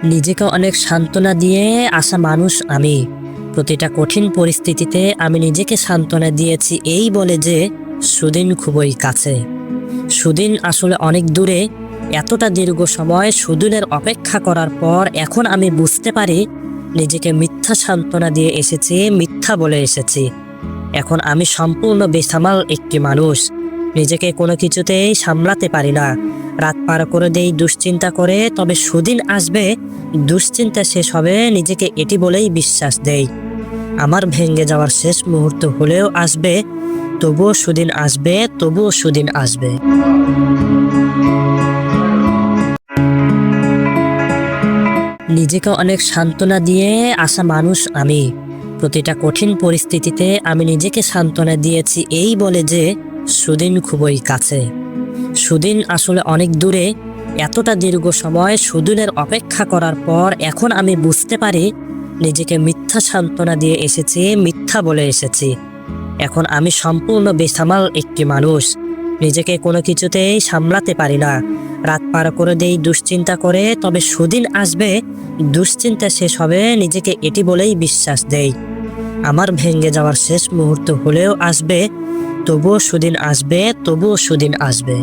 নিজেকে অনেক সান্ত্বনা দিয়ে আসা মানুষ আমি। প্রতিটা কঠিন পরিস্থিতিতে আমি নিজেকে সান্ত্বনা দিয়েছি এই বলে যে সুদিন খুবই কাছে। সুদিন আসলে অনেক দূরে। এতটা দীর্ঘ সময় সুদিনের অপেক্ষা করার পর এখন আমি বুঝতে পারি নিজেকে মিথ্যা সান্ত্বনা দিয়ে এসেছি, মিথ্যা বলে এসেছি। এখন আমি সম্পূর্ণ বেসামাল একটি মানুষ। নিজেকে কোনো কিছুতেই সামলাতে পারি না। রাত পার করে দেই দুশ্চিন্তা করে, তবে সুদিন আসবে, দুশ্চিন্তা শেষ হবে, নিজেকে এটি বলেই বিশ্বাস দেই। আমার ভেঙে যাওয়ার শেষ মুহূর্ত হলেও আসবে, তবুও সুদিন আসবে, তবুও সুদিন আসবে। নিজেকে অনেক সান্ত্বনা দিয়ে আসা মানুষ আমি। প্রতিটা কঠিন পরিস্থিতিতে আমি নিজেকে সান্ত্বনা দিয়েছি এই বলে যে সুদিন খুবই কাছে। সুদিন আসলে অনেক দূরে। এতটা দীর্ঘ সময় সুদিনের অপেক্ষা করার পর এখন আমি বুঝতে পারি নিজেকে মিথ্যা সান্ত্বনা দিয়ে এসেছি, মিথ্যা বলে এসেছি। এখন আমি সম্পূর্ণ বেসামাল একটি মানুষ। নিজেকে কোনো কিছুতেই সামলাতে পারি না। রাত পার করে দেই দুশ্চিন্তা করে, তবে সুদিন আসবে, দুশ্চিন্তা শেষ হবে, নিজেকে এটি বলেই বিশ্বাস দেই। আমার ভেঙে যাওয়ার শেষ মুহূর্ত হলেও আসবে, তবুও সুদিন আসবে, তবুও সুদিন আসবে।